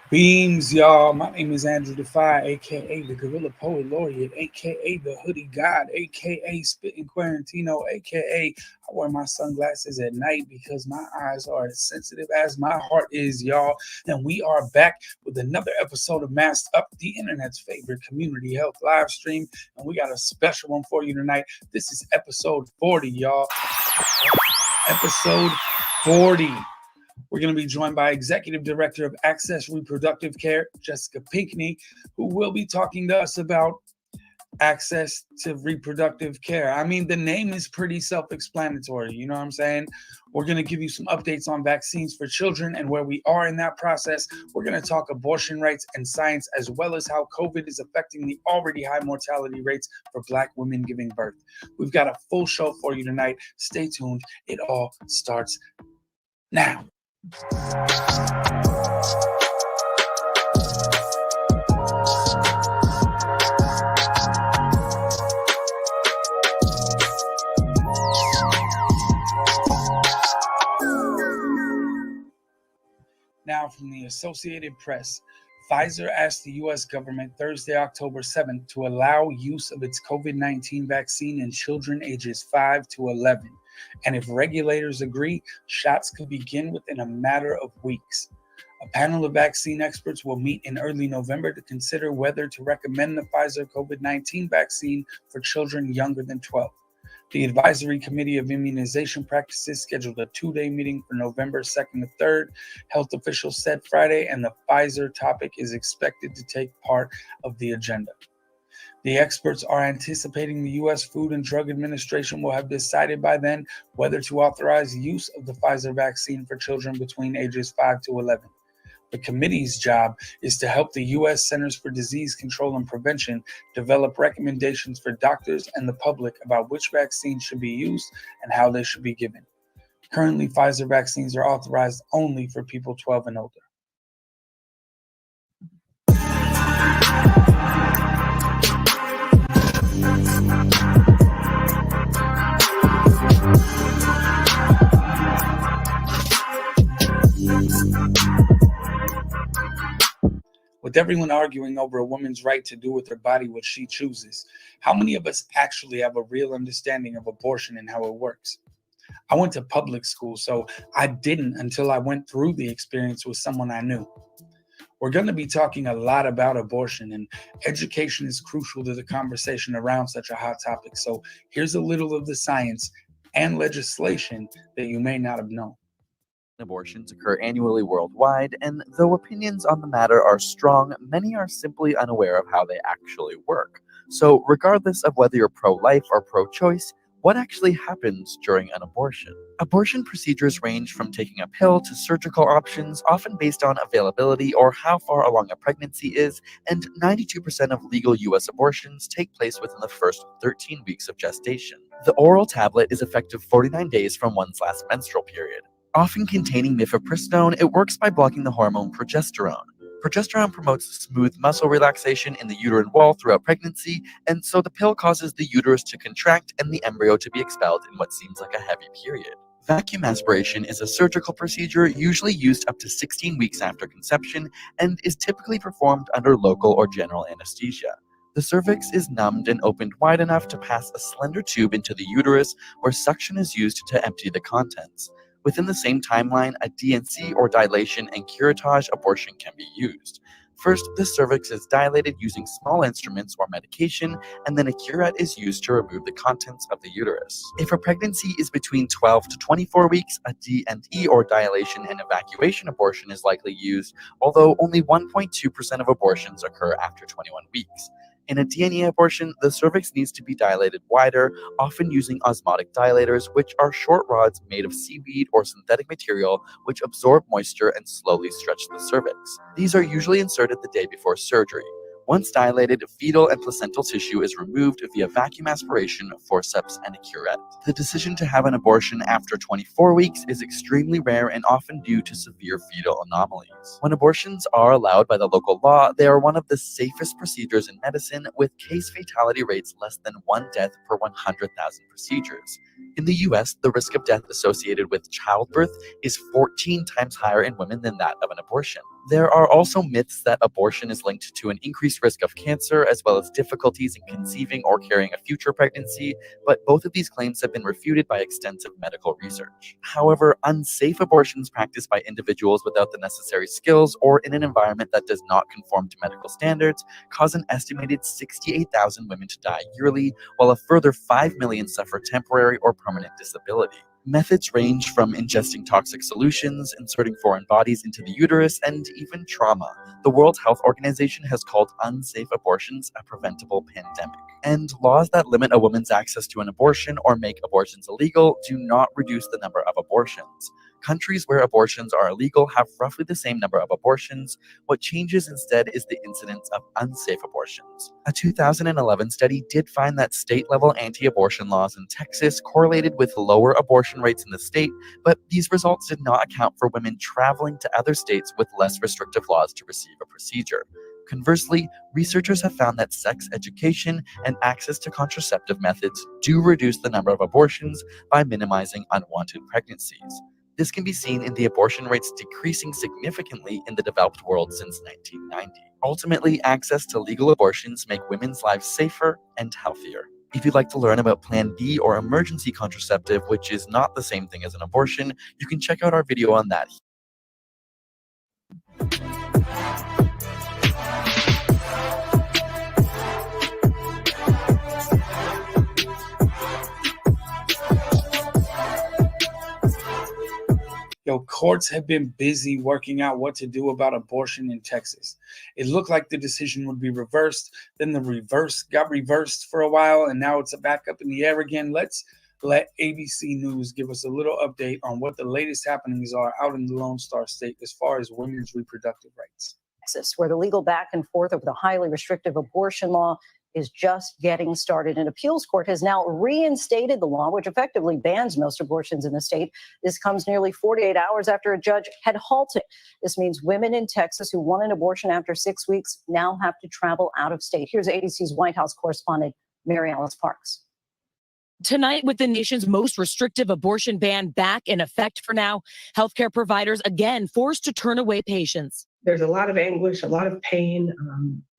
Beams, y'all. My name is Andrew Defy, aka the Gorilla Poet Laureate, aka the Hoodie God, aka Spitting Quarantino, aka I wear my sunglasses at night because my eyes are as sensitive as my heart is, y'all. And we are back with another episode of Masked Up, the internet's favorite community health live stream. And we got a special one for you tonight. This is episode 40, y'all. Episode 40. We're going to be joined by Executive Director of Access Reproductive Care, Jessica Pinckney, who will be talking to us about access to reproductive care. I mean, the name is pretty self-explanatory. You know what I'm saying? We're going to give you some updates on vaccines for children and where we are in that process. We're going to talk abortion rights and science, as well as how COVID is affecting the already high mortality rates for Black women giving birth. We've got a full show for you tonight. Stay tuned. It all starts now. Now from the Associated Press, Pfizer asked the U.S. government Thursday, October 7th, to allow use of its COVID-19 vaccine in children ages 5 to 11. And if regulators agree, shots could begin within a matter of weeks. A panel of vaccine experts will meet in early November to consider whether to recommend the Pfizer COVID-19 vaccine for children younger than 12. The Advisory Committee of Immunization Practices scheduled a two-day meeting for November 2nd to 3rd, health officials said Friday, and the Pfizer topic is expected to take part of the agenda. The experts are anticipating the U.S. Food and Drug Administration will have decided by then whether to authorize use of the Pfizer vaccine for children between ages 5 to 11. The committee's job is to help the U.S. Centers for Disease Control and Prevention develop recommendations for doctors and the public about which vaccines should be used and how they should be given. Currently, Pfizer vaccines are authorized only for people 12 and older. With everyone arguing over a woman's right to do with her body what she chooses, how many of us actually have a real understanding of abortion and how it works? I went to public school, so I didn't until I went through the experience with someone I knew. We're going to be talking a lot about abortion, and education is crucial to the conversation around such a hot topic. So here's a little of the science and legislation that you may not have known. Abortions occur annually worldwide, and though opinions on the matter are strong, many are simply unaware of how they actually work. So, regardless of whether you're pro-life or pro-choice, what actually happens during an abortion? Abortion procedures range from taking a pill to surgical options, often based on availability or how far along a pregnancy is, and 92% of legal U.S. abortions take place within the first 13 weeks of gestation. The oral tablet is effective 49 days from one's last menstrual period. Often containing mifepristone, it works by blocking the hormone progesterone. Progesterone promotes smooth muscle relaxation in the uterine wall throughout pregnancy, and so the pill causes the uterus to contract and the embryo to be expelled in what seems like a heavy period. Vacuum aspiration is a surgical procedure usually used up to 16 weeks after conception and is typically performed under local or general anesthesia. The cervix is numbed and opened wide enough to pass a slender tube into the uterus where suction is used to empty the contents. Within the same timeline, a DNC or dilation and curettage abortion can be used. First, the cervix is dilated using small instruments or medication, and then a curette is used to remove the contents of the uterus. If a pregnancy is between 12 to 24 weeks, a D&E or dilation and evacuation abortion is likely used, although only 1.2% of abortions occur after 21 weeks. In a D&E abortion, the cervix needs to be dilated wider, often using osmotic dilators, which are short rods made of seaweed or synthetic material which absorb moisture and slowly stretch the cervix. These are usually inserted the day before surgery. Once dilated, fetal and placental tissue is removed via vacuum aspiration, forceps, and a curette. The decision to have an abortion after 24 weeks is extremely rare and often due to severe fetal anomalies. When abortions are allowed by the local law, they are one of the safest procedures in medicine, with case fatality rates less than 1 death per 100,000 procedures. In the US, the risk of death associated with childbirth is 14 times higher in women than that of an abortion. There are also myths that abortion is linked to an increased risk of cancer as well as difficulties in conceiving or carrying a future pregnancy, but both of these claims have been refuted by extensive medical research. However, unsafe abortions practiced by individuals without the necessary skills or in an environment that does not conform to medical standards cause an estimated 68,000 women to die yearly, while a further 5 million suffer temporary or permanent disability. Methods range from ingesting toxic solutions, inserting foreign bodies into the uterus, and even trauma. The World Health Organization has called unsafe abortions a preventable pandemic. And laws that limit a woman's access to an abortion or make abortions illegal do not reduce the number of abortions. Countries where abortions are illegal have roughly the same number of abortions. What changes instead is the incidence of unsafe abortions. A 2011 study did find that state-level anti-abortion laws in Texas correlated with lower abortion rates in the state, but these results did not account for women traveling to other states with less restrictive laws to receive a procedure. Conversely, researchers have found that sex education and access to contraceptive methods do reduce the number of abortions by minimizing unwanted pregnancies. This can be seen in the abortion rates decreasing significantly in the developed world since 1990. Ultimately, access to legal abortions make women's lives safer and healthier. If you'd like to learn about Plan B or emergency contraceptive, which is not the same thing as an abortion, you can check out our video on that. Courts have been busy working out what to do about abortion in Texas. It looked like the decision would be reversed, then the reverse got reversed for a while, and now it's back up in the air again. Let's let ABC News give us a little update on what the latest happenings are out in the Lone Star State as far as women's reproductive rights. Texas, where the legal back and forth over the highly restrictive abortion law is just getting started. An appeals court has now reinstated the law, which effectively bans most abortions in the state. This comes nearly 48 hours after a judge had halted. This means women in Texas who want an abortion after 6 weeks now have to travel out of state. Here's ABC's White House correspondent, Mary Alice Parks. Tonight, with the nation's most restrictive abortion ban back in effect for now, healthcare providers again forced to turn away patients. There's a lot of anguish, a lot of pain,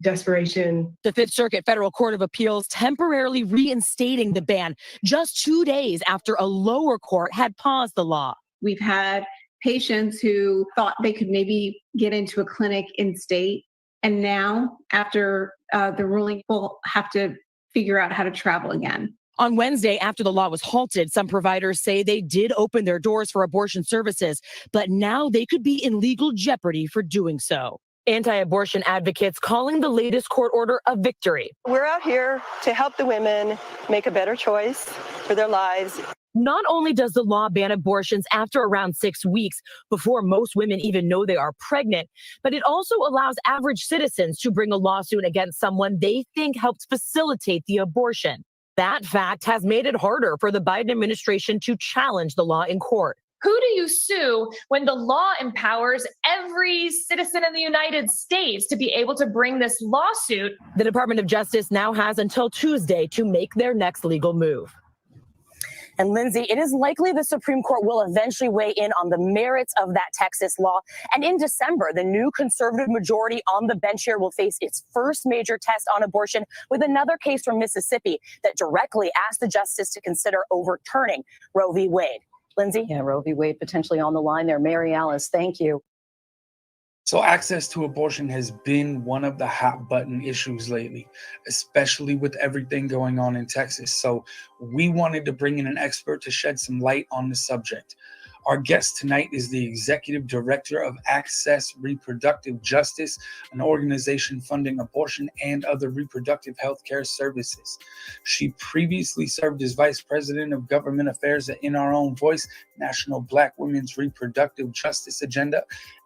desperation. The Fifth Circuit Federal Court of Appeals temporarily reinstating the ban just 2 days after a lower court had paused the law. We've had patients who thought they could maybe get into a clinic in state, and now, after the ruling, will have to figure out how to travel again. On Wednesday, after the law was halted, some providers say they did open their doors for abortion services, but now they could be in legal jeopardy for doing so. Anti-abortion advocates calling the latest court order a victory. We're out here to help the women make a better choice for their lives. Not only does the law ban abortions after around 6 weeks, before most women even know they are pregnant, but it also allows average citizens to bring a lawsuit against someone they think helped facilitate the abortion. That fact has made it harder for the Biden administration to challenge the law in court. Who do you sue when the law empowers every citizen in the United States to be able to bring this lawsuit? The Department of Justice now has until Tuesday to make their next legal move. And Lindsay, it is likely the Supreme Court will eventually weigh in on the merits of that Texas law. And in December, the new conservative majority on the bench here will face its first major test on abortion with another case from Mississippi that directly asked the justice to consider overturning Roe v. Wade. Lindsay? Yeah, Roe v. Wade potentially on the line there. Mary Alice, thank you. So access to abortion has been one of the hot button issues lately, especially with everything going on in Texas. So we wanted to bring in an expert to shed some light on the subject. Our guest tonight is the Executive Director of Access Reproductive Justice, an organization funding abortion and other reproductive health care services. She previously served as Vice President of Government Affairs at In Our Own Voice, National Black Women's Reproductive Justice Agenda,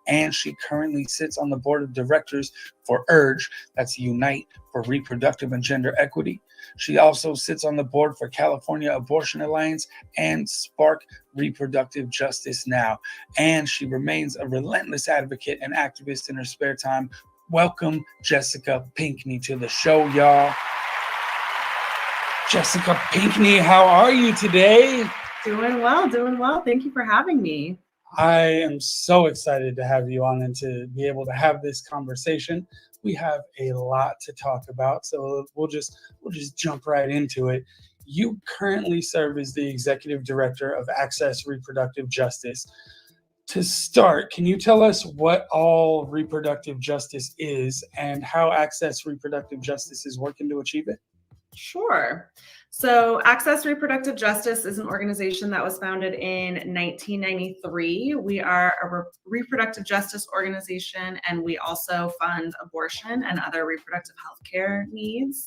and she currently sits on the board of directors for URGE, that's Unite for Reproductive and Gender Equity. She also sits on the board for California Abortion Alliance and Spark Reproductive Justice Now. And she remains a relentless advocate and activist in her spare time. Welcome, Jessica Pinckney, to the show, y'all. Jessica Pinckney, how are you today? Doing well. Thank you for having me. I am so excited to have you on and to be able to have this conversation. We have a lot to talk about, so we'll just jump right into it. You currently serve as the executive director of Access Reproductive Justice. To start, can you tell us what all reproductive justice is and how Access Reproductive Justice is working to achieve it? Sure. So Access Reproductive Justice is an organization that was founded in 1993. We are a reproductive justice organization, and we also fund abortion and other reproductive health care needs.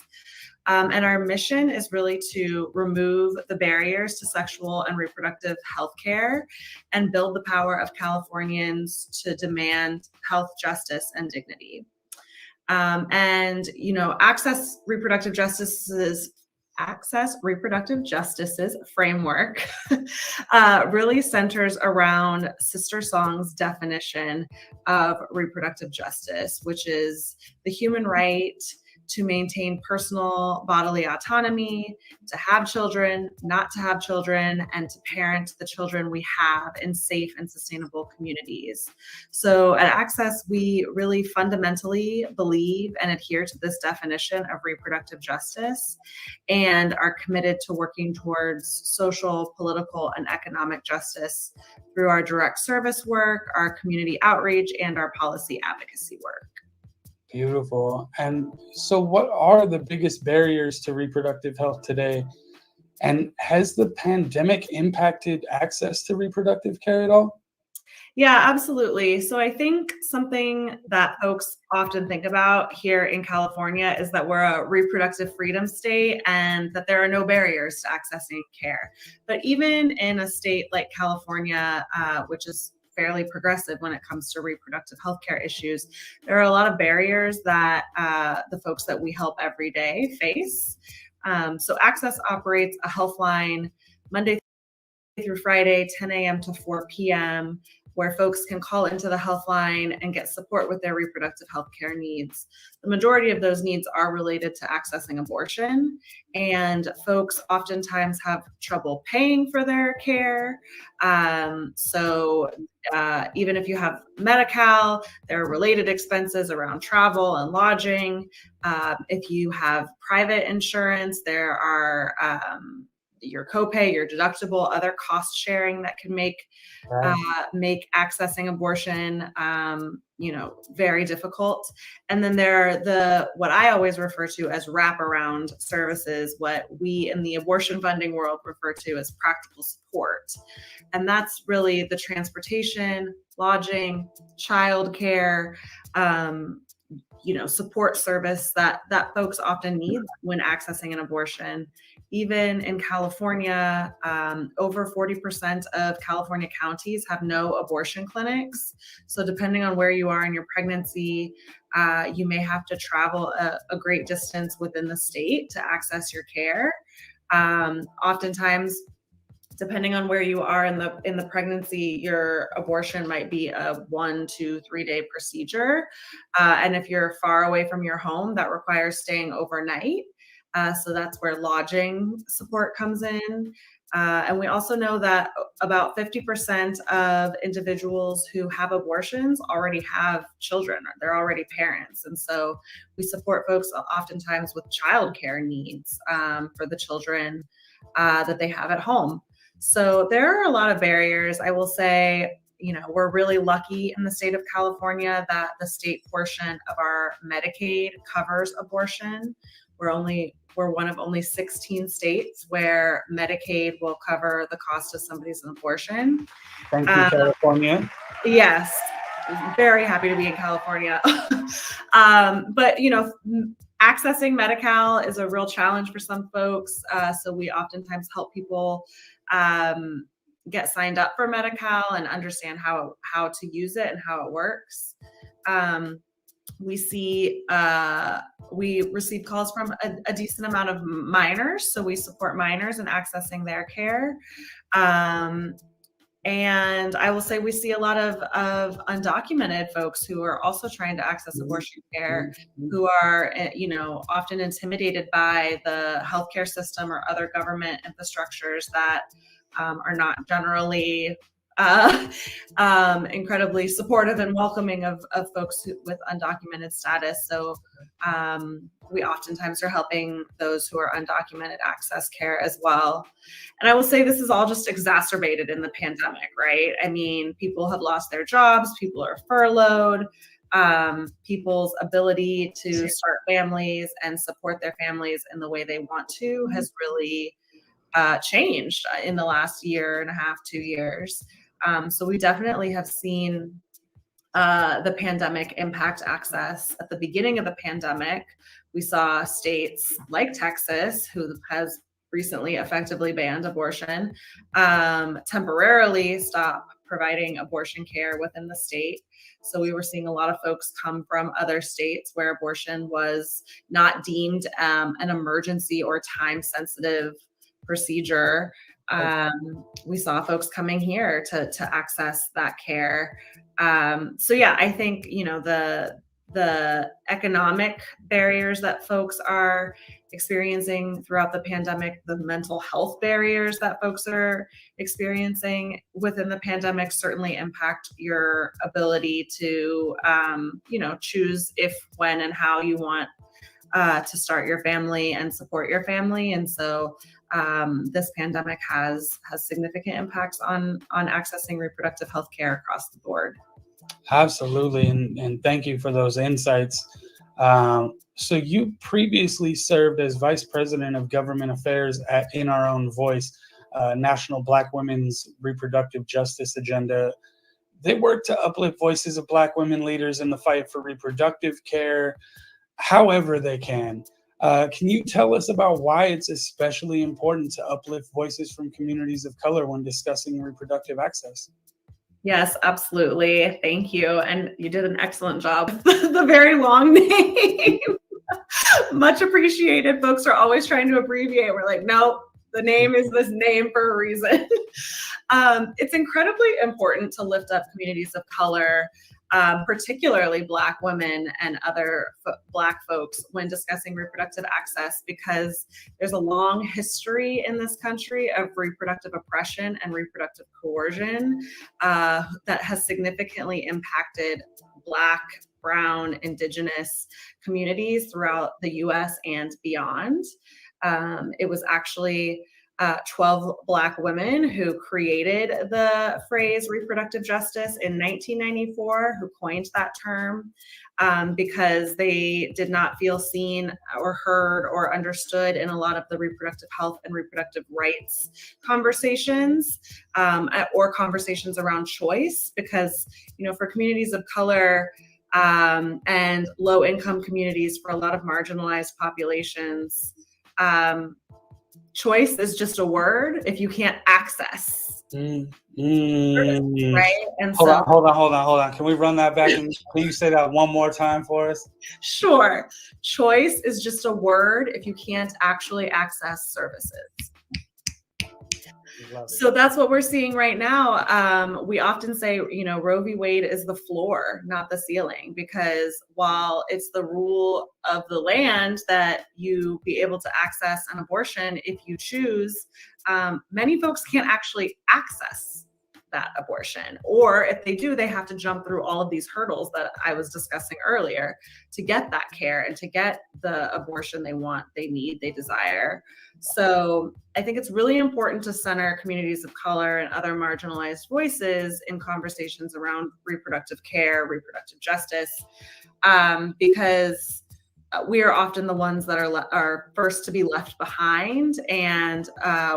And our mission is really to remove the barriers to sexual and reproductive health care and build the power of Californians to demand health justice and dignity. Access Reproductive Justice's framework really centers around Sister Song's definition of reproductive justice, which is the human right to maintain personal bodily autonomy, to have children, not to have children, and to parent the children we have in safe and sustainable communities. So at Access, we really fundamentally believe and adhere to this definition of reproductive justice and are committed to working towards social, political, and economic justice through our direct service work, our community outreach, and our policy advocacy work. Beautiful. And so, what are the biggest barriers to reproductive health today? And has the pandemic impacted access to reproductive care at all? Yeah, absolutely. So I think something that folks often think about here in California is that we're a reproductive freedom state and that there are no barriers to accessing care. But even in a state like California, which is fairly progressive when it comes to reproductive healthcare issues, there are a lot of barriers that the folks that we help every day face. So Access operates a health line Monday through Friday, 10 a.m. to 4 p.m., where folks can call into the health line and get support with their reproductive health care needs. The majority of those needs are related to accessing abortion, and folks oftentimes have trouble paying for their care. Even if you have Medi-Cal, there are related expenses around travel and lodging. If you have private insurance, there are your copay, your deductible, other cost sharing that can make accessing abortion, very difficult. And then there are what I always refer to as wraparound services, what we in the abortion funding world refer to as practical support. And that's really the transportation, lodging, childcare, support service that folks often need when accessing an abortion. Even in California, over 40% of California counties have no abortion clinics. So depending on where you are in your pregnancy, you may have to travel a great distance within the state to access your care. Oftentimes, depending on where you are in the pregnancy, your abortion might be a 1 to 3 day procedure. And if you're far away from your home, that requires staying overnight. So that's where lodging support comes in. And we also know that about 50% of individuals who have abortions already have children. They're already parents. And so we support folks oftentimes with childcare needs for the children that they have at home. So there are a lot of barriers. I will say, we're really lucky in the state of California that the state portion of our Medicaid covers abortion. We're one of only 16 states where Medicaid will cover the cost of somebody's abortion. Thank you, California. Yes, very happy to be in California. But accessing Medi-Cal is a real challenge for some folks. So we oftentimes help people get signed up for Medi-Cal and understand how to use it and how it works. We receive calls from a decent amount of minors, so we support minors in accessing their care. And I will say we see a lot of undocumented folks who are also trying to access abortion care, who are, often intimidated by the healthcare system or other government infrastructures that are not generally incredibly supportive and welcoming of folks with undocumented status. So we oftentimes are helping those who are undocumented access care as well. And I will say this is all just exacerbated in the pandemic, right? I mean, people have lost their jobs, people are furloughed, people's ability to start families and support their families in the way they want to has really changed in the last year and a half, 2 years. So we definitely have seen the pandemic impact access. At the beginning of the pandemic, we saw states like Texas, who has recently effectively banned abortion, temporarily stop providing abortion care within the state. So we were seeing a lot of folks come from other states where abortion was not deemed an emergency or time-sensitive procedure. We saw folks coming here to access that care. So yeah, I think, you know, the economic barriers that folks are experiencing throughout the pandemic, the mental health barriers that folks are experiencing within the pandemic certainly impact your ability to, you know, choose if, when, and how you want to start your family and support your family. And so this pandemic has significant impacts on accessing reproductive health care across the board. Absolutely, and thank you for those insights. So you previously served as Vice President of Government Affairs at In Our Own Voice, National Black Women's Reproductive Justice Agenda. They work to uplift voices of Black women leaders in the fight for reproductive care, however they can. Can you tell us about why it's especially important to uplift voices from communities of color when discussing reproductive access? Yes, absolutely. Thank you. And you did an excellent job. The very long name. Much appreciated. Folks are always trying to abbreviate. We're like, no, the name is this name for a reason. It's incredibly important to lift up communities of color, particularly Black women and other Black folks when discussing reproductive access, because there's a long history in this country of reproductive oppression and reproductive coercion that has significantly impacted Black, Brown, Indigenous communities throughout the US and beyond. It was actually 12 Black women who created the phrase reproductive justice in 1994, who coined that term because they did not feel seen or heard or understood in a lot of the reproductive health and reproductive rights conversations or conversations around choice. Because, you know, for communities of color and low-income communities, for a lot of marginalized populations, choice is just a word if you can't access. Right? And hold on. Can we run that back? And can you say that one more time for us? Sure. Choice is just a word if you can't actually access services. So that's what we're seeing right now. We often say, you know, Roe v. Wade is the floor, not the ceiling, because while it's the rule of the land that you be able to access an abortion if you choose, many folks can't actually access that abortion. Or if they do, they have to jump through all of these hurdles that I was discussing earlier to get that care and to get the abortion they want, they need, they desire. So I think it's really important to center communities of color and other marginalized voices in conversations around reproductive care, reproductive justice, because we are often the ones that are first to be left behind, and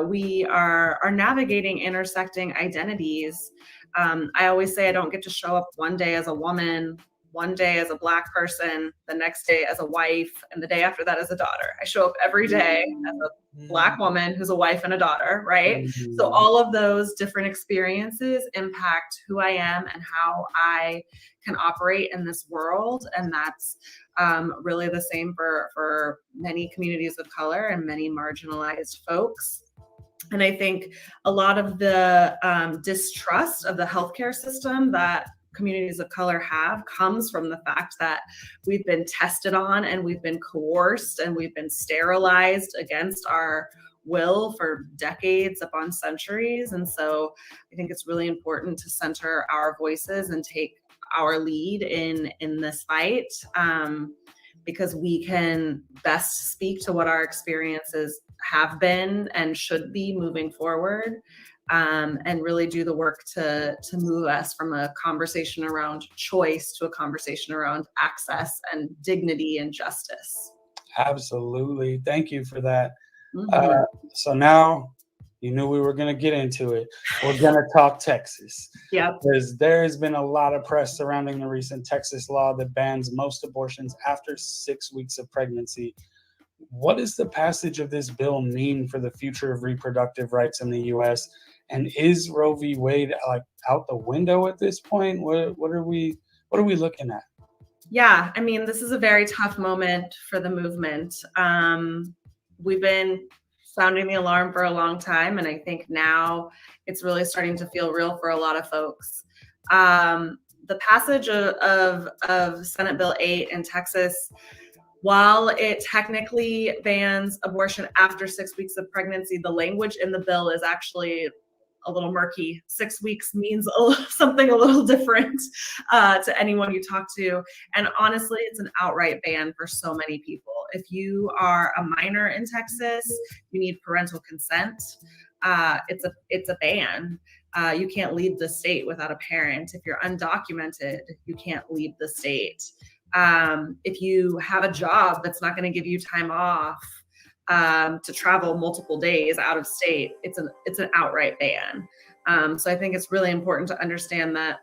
we are navigating intersecting identities. I always say I don't get to show up one day as a woman, one day as a Black person, the next day as a wife, and the day after that as a daughter. I show up every day as a Black woman who's a wife and a daughter, right? Mm-hmm. So all of those different experiences impact who I am and how I can operate in this world. And that's really the same for many communities of color and many marginalized folks. And I think a lot of the distrust of the healthcare system that communities of color have comes from the fact that we've been tested on and we've been coerced and we've been sterilized against our will for decades upon centuries. And so I think it's really important to center our voices and take our lead in this fight, because we can best speak to what our experiences have been and should be moving forward, and really do the work to move us from a conversation around choice to a conversation around access and dignity and justice. Absolutely. Thank you for that. Mhm. So now you knew we were going to get into it. We're going to talk Texas. Yep. There has been a lot of press surrounding the recent Texas law that bans most abortions after 6 weeks of pregnancy. What does the passage of this bill mean for the future of reproductive rights in the U.S.? And is Roe v. Wade like out the window at this point? What are we looking at? Yeah, I mean, this is a very tough moment for the movement. We've been sounding the alarm for a long time, and I think now it's really starting to feel real for a lot of folks. The passage of Senate Bill 8 in Texas, while it technically bans abortion after 6 weeks of pregnancy, the language in the bill is actually a little murky. 6 weeks means something a little different to anyone you talk to. And honestly, it's an outright ban for so many people. If you are a minor in Texas, you need parental consent. It's a ban. You can't leave the state without a parent. If you're undocumented, you can't leave the state. If you have a job that's not going to give you time off to travel multiple days out of state, it's an outright ban. So I think it's really important to understand that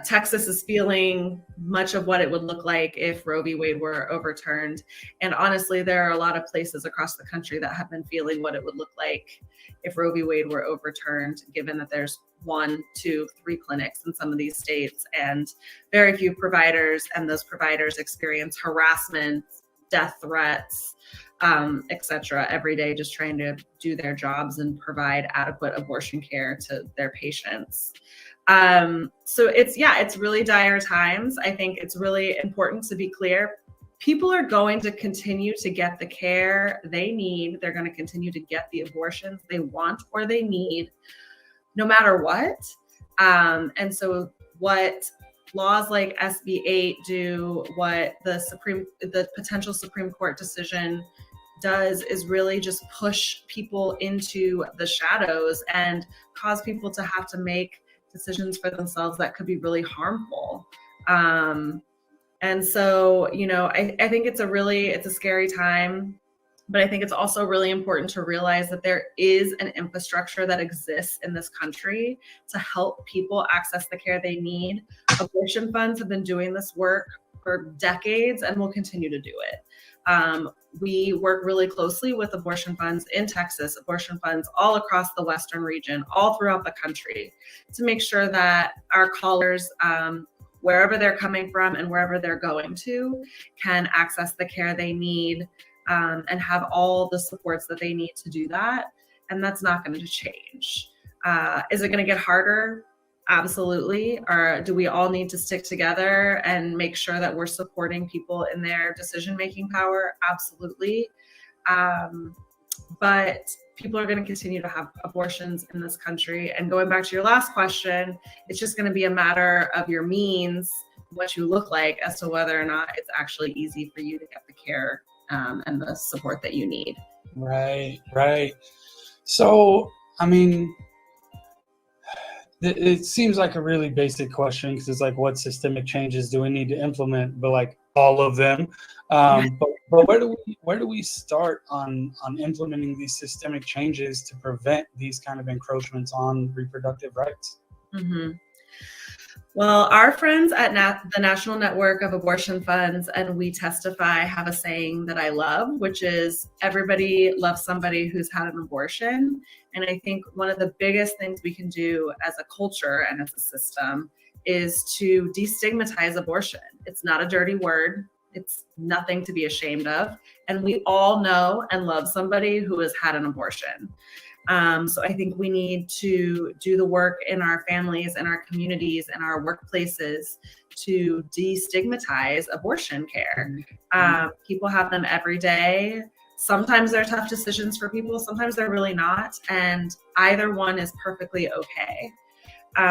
Texas is feeling much of what it would look like if Roe v. Wade were overturned. And honestly, there are a lot of places across the country that have been feeling what it would look like if Roe v. Wade were overturned, given that there's 1, 2, 3 clinics in some of these states and very few providers, and those providers experience harassment, death threats, etc. every day, just trying to do their jobs and provide adequate abortion care to their patients. So it's really dire times. I think it's really important to be clear. People are going to continue to get the care they need. They're going to continue to get the abortions they want or they need, no matter what. And so what laws like SB 8 do, what the potential Supreme Court decision does, is really just push people into the shadows and cause people to have to make decisions for themselves that could be really harmful. And so, I think it's a scary time, but I think it's also really important to realize that there is an infrastructure that exists in this country to help people access the care they need. Abortion funds have been doing this work for decades and will continue to do it. We work really closely with abortion funds in Texas, abortion funds all across the Western region, all throughout the country, to make sure that our callers, wherever they're coming from and wherever they're going to, can access the care they need and have all the supports that they need to do that. And that's not going to change. Is it going to get harder? Absolutely. Or do we all need to stick together and make sure that we're supporting people in their decision-making power? Absolutely. But people are going to continue to have abortions in this country. And going back to your last question, it's just going to be a matter of your means, what you look like, as to whether or not it's actually easy for you to get the care and the support that you need. Right. So, I mean, it seems like a really basic question, because it's like, what systemic changes do we need to implement? But like all of them. But where do we start on implementing these systemic changes to prevent these kind of encroachments on reproductive rights? Mm-hmm. Well, our friends at the National Network of Abortion Funds and We Testify have a saying that I love, which is, everybody loves somebody who's had an abortion. And I think one of the biggest things we can do as a culture and as a system is to destigmatize abortion. It's not a dirty word. It's nothing to be ashamed of. And we all know and love somebody who has had an abortion. So I think we need to do the work in our families, in our communities, in our workplaces to destigmatize abortion care. People have them every day. Sometimes they're tough decisions for people, sometimes they're really not, and either one is perfectly okay.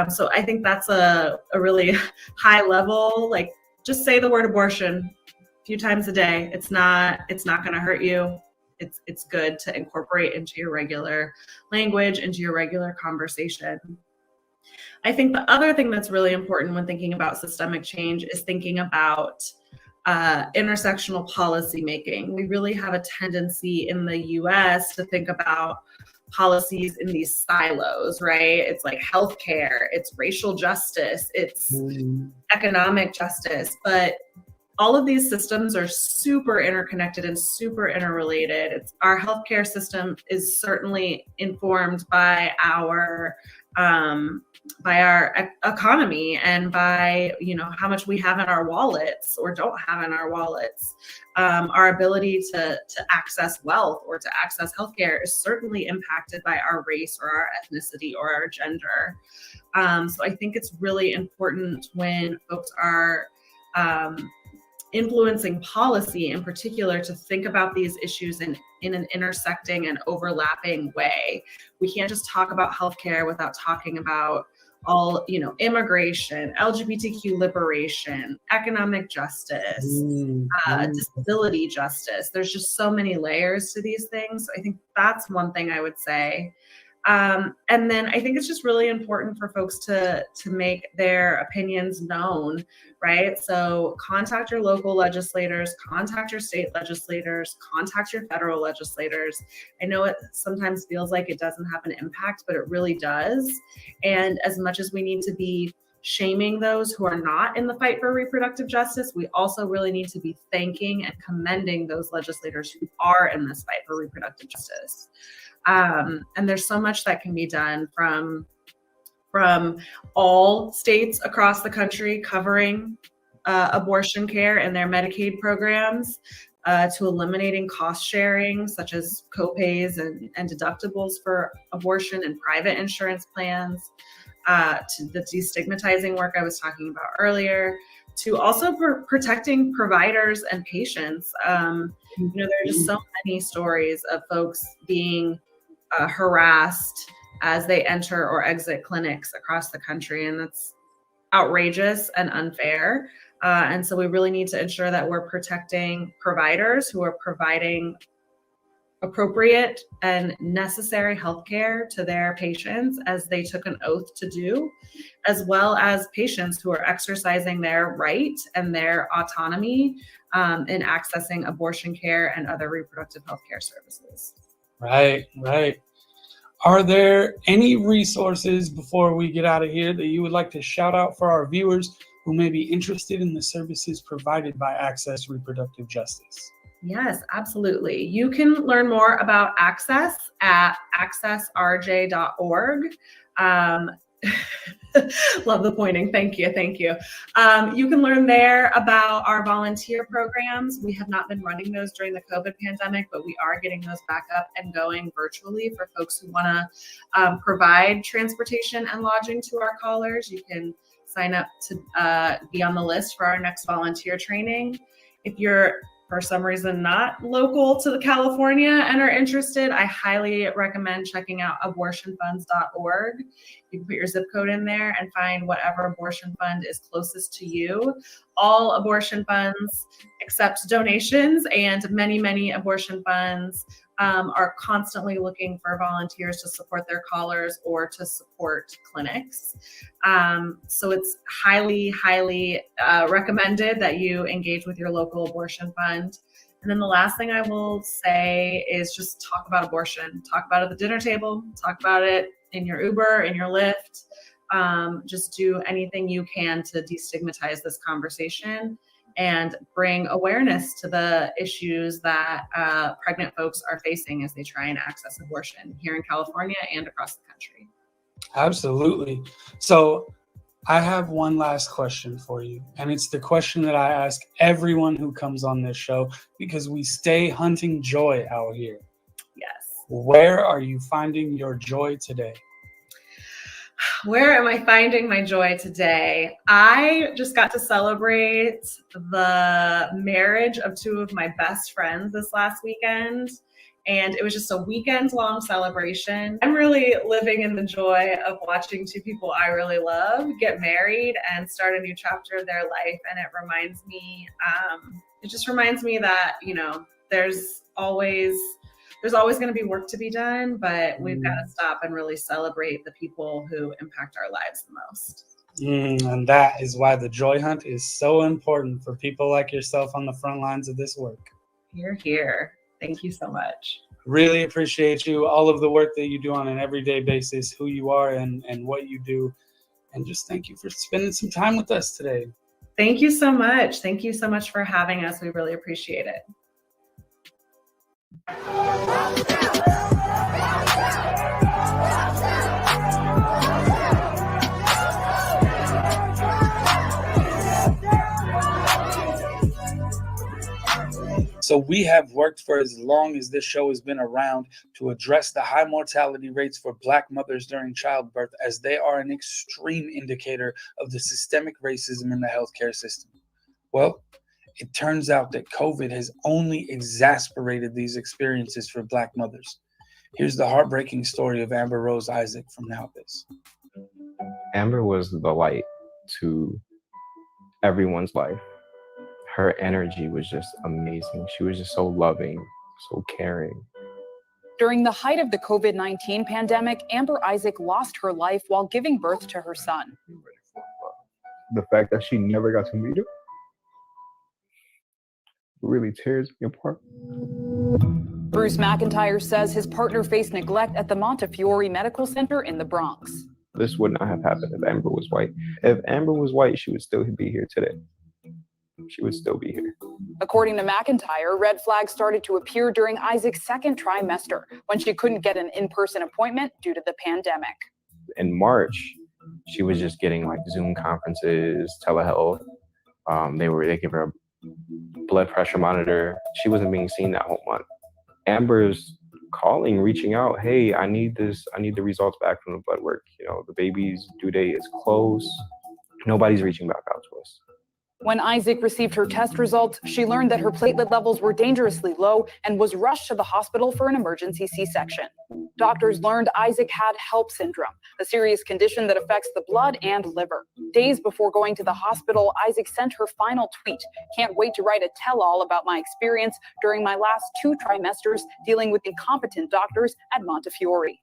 So I think that's a really high level, like, just say the word abortion a few times a day. It's not going to hurt you. It's good to incorporate into your regular language, into your regular conversation. I think the other thing that's really important when thinking about systemic change is thinking about intersectional policy making. We really have a tendency in the US to think about policies in these silos, right? It's like healthcare, it's racial justice, it's economic justice, but all of these systems are super interconnected and super interrelated. Our healthcare system is certainly informed by our economy and by, how much we have in our wallets or don't have in our wallets. Our ability to access wealth or to access healthcare is certainly impacted by our race or our ethnicity or our gender. So I think it's really important when folks are influencing policy in particular to think about these issues in an intersecting and overlapping way. We can't just talk about healthcare without talking about all, immigration, LGBTQ liberation, economic justice, disability justice. There's just so many layers to these things. I think that's one thing I would say. And then I think it's just really important for folks to make their opinions known, right? So contact your local legislators, contact your state legislators, contact your federal legislators. I know it sometimes feels like it doesn't have an impact, but it really does. And as much as we need to be shaming those who are not in the fight for reproductive justice, we also really need to be thanking and commending those legislators who are in this fight for reproductive justice. And there's so much that can be done from all states across the country covering abortion care and their Medicaid programs, to eliminating cost sharing, such as copays and deductibles for abortion and private insurance plans, to the destigmatizing work I was talking about earlier, to also protecting providers and patients. There are just so many stories of folks being harassed as they enter or exit clinics across the country, and that's outrageous and unfair. And so we really need to ensure that we're protecting providers who are providing appropriate and necessary healthcare to their patients as they took an oath to do, as well as patients who are exercising their right and their autonomy in accessing abortion care and other reproductive health care services. Right. Are there any resources before we get out of here that you would like to shout out for our viewers who may be interested in the services provided by Access Reproductive Justice? Yes, absolutely. You can learn more about Access at accessrj.org. Love the pointing. Thank you. You can learn there about our volunteer programs. We have not been running those during the COVID pandemic, but we are getting those back up and going virtually for folks who want to provide transportation and lodging to our callers. You can sign up to be on the list for our next volunteer training. If you're for some reason not local to California and are interested, I highly recommend checking out abortionfunds.org. You can put your zip code in there and find whatever abortion fund is closest to you. All abortion funds accept donations, and many abortion funds are constantly looking for volunteers to support their callers or to support clinics. So it's highly recommended that you engage with your local abortion fund. And then the last thing I will say is just talk about abortion. Talk about it at the dinner table. Talk about it in your Uber, in your Lyft. Just do anything you can to destigmatize this conversation and bring awareness to the issues that pregnant folks are facing as they try and access abortion here in California and across the country. Absolutely. So I have one last question for you, and it's the question that I ask everyone who comes on this show, because we stay hunting joy out here. Yes. Where are you finding your joy today? Where am I finding my joy today? I just got to celebrate the marriage of two of my best friends this last weekend. And it was just a weekend-long celebration. I'm really living in the joy of watching two people I really love get married and start a new chapter of their life. And it reminds me, that, there's always going to be work to be done, but we've got to stop and really celebrate the people who impact our lives the most. And that is why the Joy Hunt is so important for people like yourself on the front lines of this work. Hear, hear. Thank you so much. Really appreciate you, all of the work that you do on an everyday basis, who you are and what you do. And just thank you for spending some time with us today. Thank you so much. Thank you so much for having us. We really appreciate it. So we have worked for as long as this show has been around to address the high mortality rates for Black mothers during childbirth, as they are an extreme indicator of the systemic racism in the healthcare system. Well, it turns out that COVID has only exacerbated these experiences for Black mothers. Here's the heartbreaking story of Amber Rose Isaac from Now This. Amber was the light to everyone's life. Her energy was just amazing. She was just so loving, so caring. During the height of the COVID-19 pandemic, Amber Isaac lost her life while giving birth to her son. The fact that she never got to meet him really tears me apart. Bruce McIntyre says his partner faced neglect at the Montefiore Medical Center in the Bronx. This would not have happened if Amber was white. If Amber was white, she would still be here today. She would still be here. According to McIntyre, red flags started to appear during Isaac's second trimester when she couldn't get an in-person appointment due to the pandemic. In March, she was just getting like Zoom conferences, telehealth. They gave her a blood pressure monitor. She wasn't being seen that whole month. Amber's calling, reaching out, hey, I need the results back from the blood work. The baby's due date is close. Nobody's reaching back out to us. When Isaac received her test results, she learned that her platelet levels were dangerously low and was rushed to the hospital for an emergency C-section. Doctors learned Isaac had HELLP syndrome, a serious condition that affects the blood and liver. Days before going to the hospital, Isaac sent her final tweet, "Can't wait to write a tell-all about my experience during my last 2 trimesters dealing with incompetent doctors at Montefiore."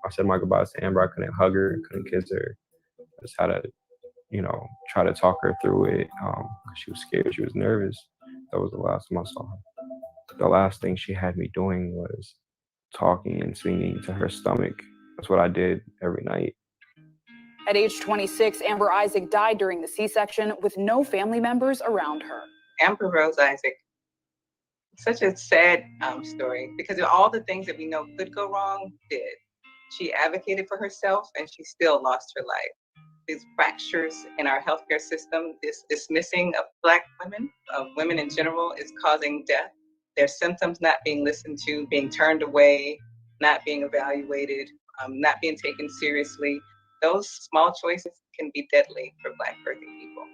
I said my goodbyes to Amber. I couldn't hug her, couldn't kiss her. I just had to try to talk her through it. She was scared, she was nervous. That was the last time I saw her. The last thing she had me doing was talking and singing to her stomach. That's what I did every night. At age 26, Amber Isaac died during the C-section with no family members around her. Amber Rose Isaac, such a sad story, because of all the things that we know could go wrong, did. She advocated for herself and she still lost her life. These fractures in our healthcare system, this dismissing of Black women, of women in general, is causing death. Their symptoms not being listened to, being turned away, not being evaluated, not being taken seriously. Those small choices can be deadly for Black birthing people.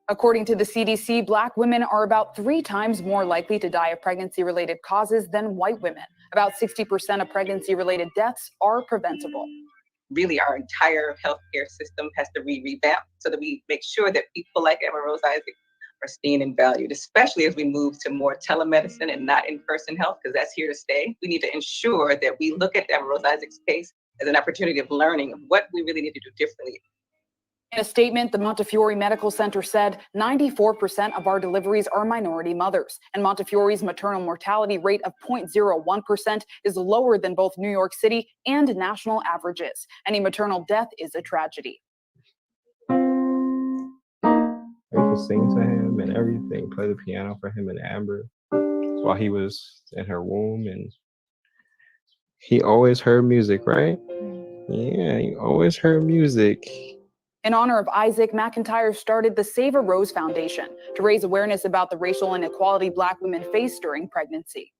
According to the CDC, Black women are about 3 times more likely to die of pregnancy-related causes than white women. About 60% of pregnancy-related deaths are preventable. Really, our entire healthcare system has to be revamped so that we make sure that people like Amber Rose Isaac are seen and valued, especially as we move to more telemedicine and not in-person health, because that's here to stay. We need to ensure that we look at Amber Rose Isaac's case as an opportunity of learning of what we really need to do differently. In a statement, the Montefiore Medical Center said 94% of our deliveries are minority mothers, and Montefiore's maternal mortality rate of 0.01% is lower than both New York City and national averages. Any maternal death is a tragedy. I used to sing to him and everything, play the piano for him and Amber while he was in her womb, and he always heard music, right? Yeah, he always heard music. In honor of Isaac, McIntyre started the Save a Rose Foundation to raise awareness about the racial inequality Black women face during pregnancy.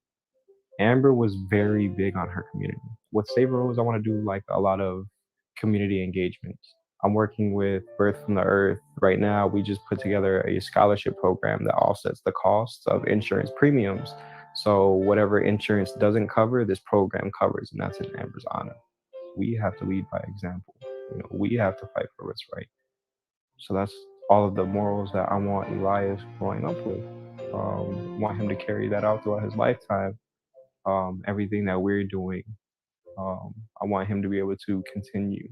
Amber was very big on her community. With Save a Rose, I want to do like a lot of community engagements. I'm working with Birth from the Earth. Right now, we just put together a scholarship program that offsets the costs of insurance premiums. So whatever insurance doesn't cover, this program covers, and that's in Amber's honor. We have to lead by example. We have to fight for what's right. So that's all of the morals that I want Elias growing up with. Want him to carry that out throughout his lifetime. Everything that we're doing, I want him to be able to continue.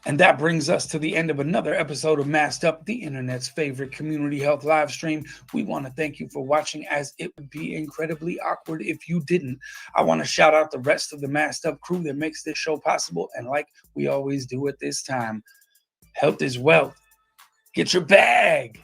And that brings us to the end of another episode of Masked Up, the internet's favorite community health live stream. We want to thank you for watching, as it would be incredibly awkward if you didn't. I want to shout out the rest of the Masked Up crew that makes this show possible. And like we always do at this time, health is wealth. Get your bag.